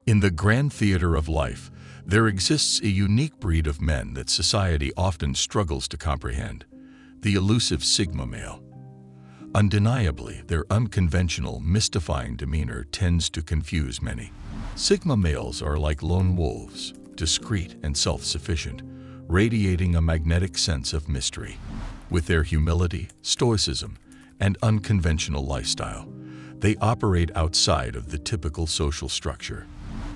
In the grand theater of life, there exists a unique breed of men that society often struggles to comprehend, the elusive Sigma male. Undeniably, their unconventional, mystifying demeanor tends to confuse many. Sigma males are like lone wolves, discreet and self-sufficient, radiating a magnetic sense of mystery. With their humility, stoicism, and unconventional lifestyle, they operate outside of the typical social structure.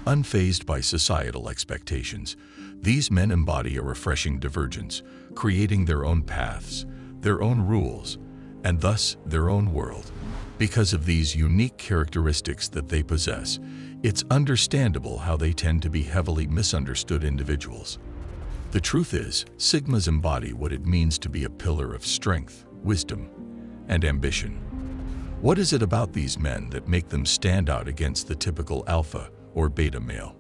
Unfazed by societal expectations, these men embody a refreshing divergence, creating their own paths, their own rules, and thus their own world. Because of these unique characteristics that they possess, it's understandable how they tend to be heavily misunderstood individuals. The truth is, Sigmas embody what it means to be a pillar of strength, wisdom, and ambition. What is it about these men that make them stand out against the typical alpha or beta male?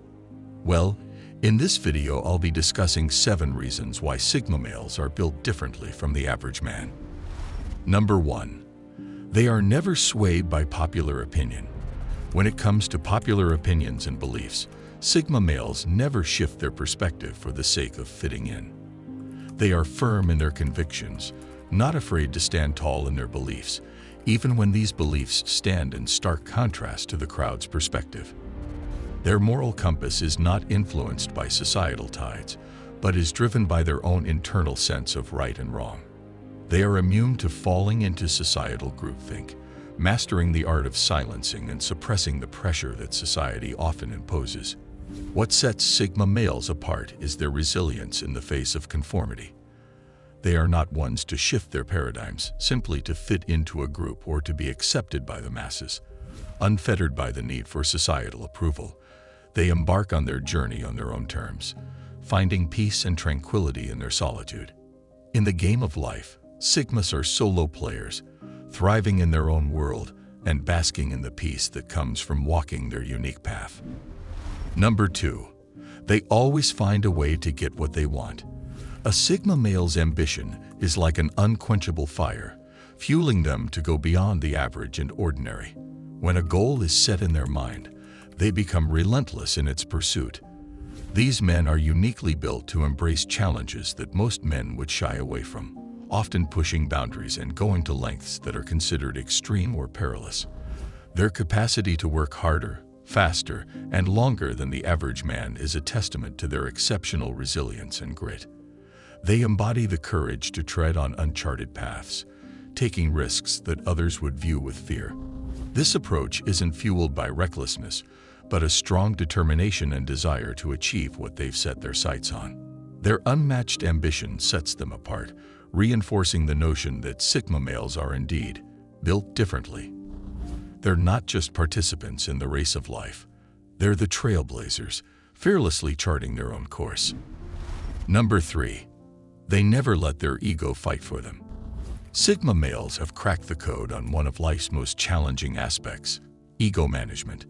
Well, in this video I'll be discussing 7 reasons why Sigma males are built differently from the average man. Number 1. They are never swayed by popular opinion. When it comes to popular opinions and beliefs, Sigma males never shift their perspective for the sake of fitting in. They are firm in their convictions, not afraid to stand tall in their beliefs, even when these beliefs stand in stark contrast to the crowd's perspective. Their moral compass is not influenced by societal tides, but is driven by their own internal sense of right and wrong. They are immune to falling into societal groupthink, mastering the art of silencing and suppressing the pressure that society often imposes. What sets Sigma males apart is their resilience in the face of conformity. They are not ones to shift their paradigms simply to fit into a group or to be accepted by the masses. Unfettered by the need for societal approval, they embark on their journey on their own terms, finding peace and tranquility in their solitude. In the game of life, Sigmas are solo players, thriving in their own world and basking in the peace that comes from walking their unique path. Number 2. They always find a way to get what they want. A Sigma male's ambition is like an unquenchable fire, fueling them to go beyond the average and ordinary. When a goal is set in their mind, they become relentless in its pursuit. These men are uniquely built to embrace challenges that most men would shy away from, often pushing boundaries and going to lengths that are considered extreme or perilous. Their capacity to work harder, faster, and longer than the average man is a testament to their exceptional resilience and grit. They embody the courage to tread on uncharted paths, taking risks that others would view with fear. This approach isn't fueled by recklessness, but a strong determination and desire to achieve what they've set their sights on. Their unmatched ambition sets them apart, reinforcing the notion that Sigma males are indeed built differently. They're not just participants in the race of life. They're the trailblazers, fearlessly charting their own course. Number 3. They never let their ego fight for them. Sigma males have cracked the code on one of life's most challenging aspects, ego management,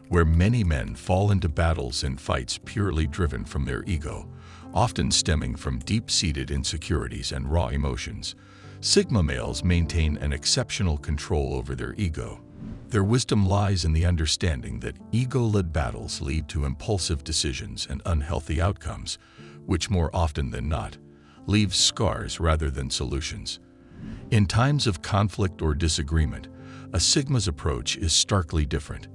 where many men fall into battles and fights purely driven from their ego, often stemming from deep-seated insecurities and raw emotions. Sigma males maintain an exceptional control over their ego. Their wisdom lies in the understanding that ego-led battles lead to impulsive decisions and unhealthy outcomes, which more often than not, leave scars rather than solutions. In times of conflict or disagreement, a Sigma's approach is starkly different.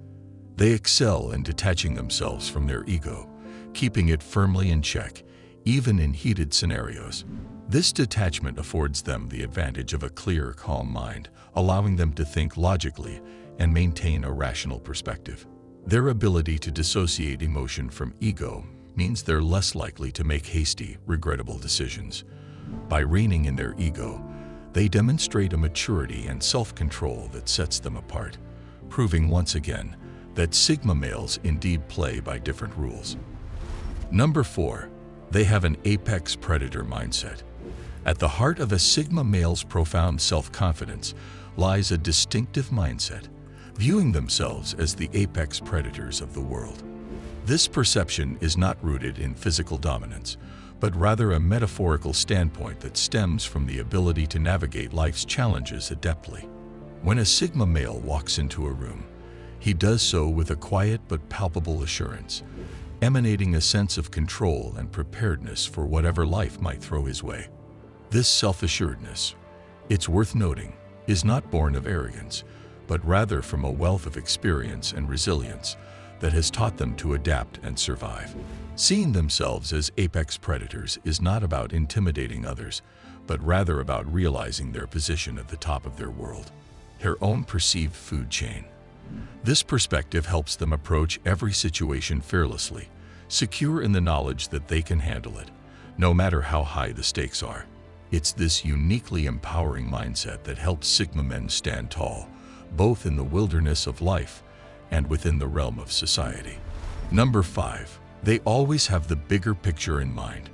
They excel in detaching themselves from their ego, keeping it firmly in check, even in heated scenarios. This detachment affords them the advantage of a clear, calm mind, allowing them to think logically and maintain a rational perspective. Their ability to dissociate emotion from ego means they're less likely to make hasty, regrettable decisions. By reining in their ego, they demonstrate a maturity and self-control that sets them apart, proving once again that Sigma males indeed play by different rules. Number 4. They have an apex predator mindset. At the heart of a Sigma male's profound self-confidence lies a distinctive mindset, viewing themselves as the apex predators of the world. This perception is not rooted in physical dominance, but rather a metaphorical standpoint that stems from the ability to navigate life's challenges adeptly. When a Sigma male walks into a room, He does so with a quiet but palpable assurance, emanating a sense of control and preparedness for whatever life might throw his way. This self-assuredness, it's worth noting, is not born of arrogance, but rather from a wealth of experience and resilience that has taught them to adapt and survive. Seeing themselves as apex predators is not about intimidating others, but rather about realizing their position at the top of their world, their own perceived food chain. This perspective helps them approach every situation fearlessly, secure in the knowledge that they can handle it, no matter how high the stakes are. It's this uniquely empowering mindset that helps Sigma men stand tall, both in the wilderness of life and within the realm of society. Number 5. They always have the bigger picture in mind.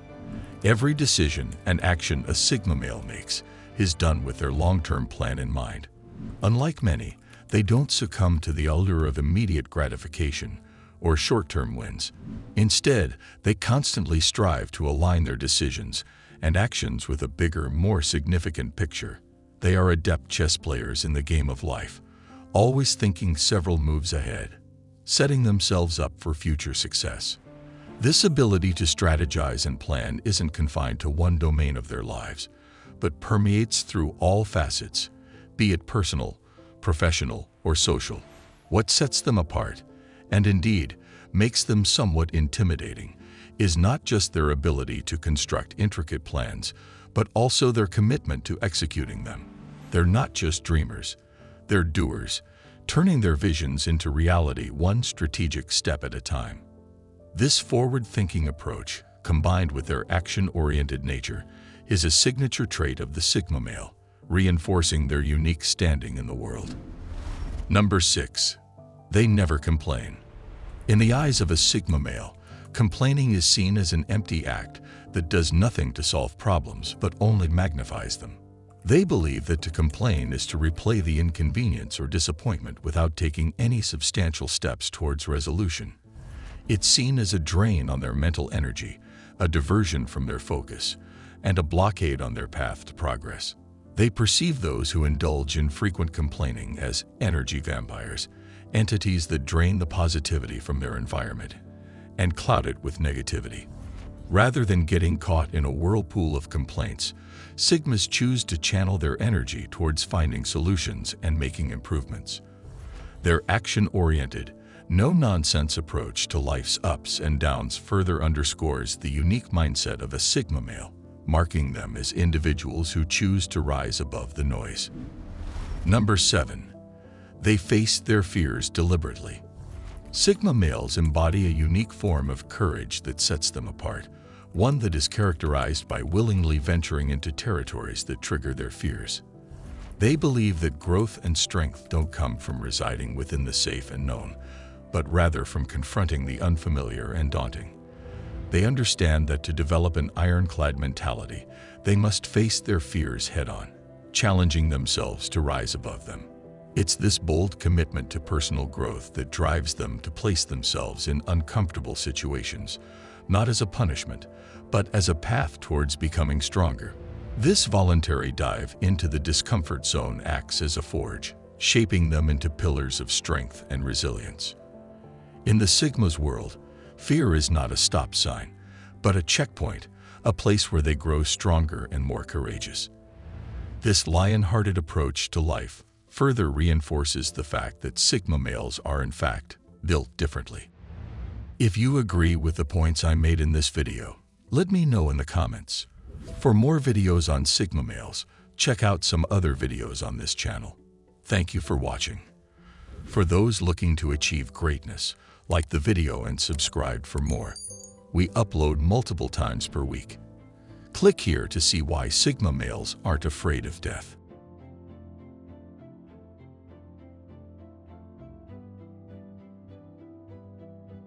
Every decision and action a Sigma male makes is done with their long-term plan in mind. Unlike many, they don't succumb to the allure of immediate gratification or short-term wins. Instead, they constantly strive to align their decisions and actions with a bigger, more significant picture. They are adept chess players in the game of life, always thinking several moves ahead, setting themselves up for future success. This ability to strategize and plan isn't confined to one domain of their lives, but permeates through all facets, be it personal, professional, or social. What sets them apart, and indeed makes them somewhat intimidating, is not just their ability to construct intricate plans, but also their commitment to executing them. They're not just dreamers, they're doers, turning their visions into reality one strategic step at a time. This forward-thinking approach, combined with their action-oriented nature, is a signature trait of the Sigma male, reinforcing their unique standing in the world. Number 6. They never complain. In the eyes of a Sigma male, complaining is seen as an empty act that does nothing to solve problems but only magnifies them. They believe that to complain is to replay the inconvenience or disappointment without taking any substantial steps towards resolution. It's seen as a drain on their mental energy, a diversion from their focus, and a blockade on their path to progress. They perceive those who indulge in frequent complaining as energy vampires, entities that drain the positivity from their environment and cloud it with negativity. Rather than getting caught in a whirlpool of complaints, Sigmas choose to channel their energy towards finding solutions and making improvements. Their action-oriented, no-nonsense approach to life's ups and downs further underscores the unique mindset of a Sigma male, marking them as individuals who choose to rise above the noise. Number 7. They face their fears deliberately. Sigma males embody a unique form of courage that sets them apart, one that is characterized by willingly venturing into territories that trigger their fears. They believe that growth and strength don't come from residing within the safe and known, but rather from confronting the unfamiliar and daunting. They understand that to develop an ironclad mentality, they must face their fears head-on, challenging themselves to rise above them. It's this bold commitment to personal growth that drives them to place themselves in uncomfortable situations, not as a punishment, but as a path towards becoming stronger. This voluntary dive into the discomfort zone acts as a forge, shaping them into pillars of strength and resilience. In the Sigma's world, fear is not a stop sign, but a checkpoint, a place where they grow stronger and more courageous. This lion-hearted approach to life further reinforces the fact that Sigma males are in fact built differently. If you agree with the points I made in this video, let me know in the comments. For more videos on Sigma males, check out some other videos on this channel. Thank you for watching. For those looking to achieve greatness, like the video and subscribe for more. We upload multiple times per week. Click here to see why Sigma males aren't afraid of death.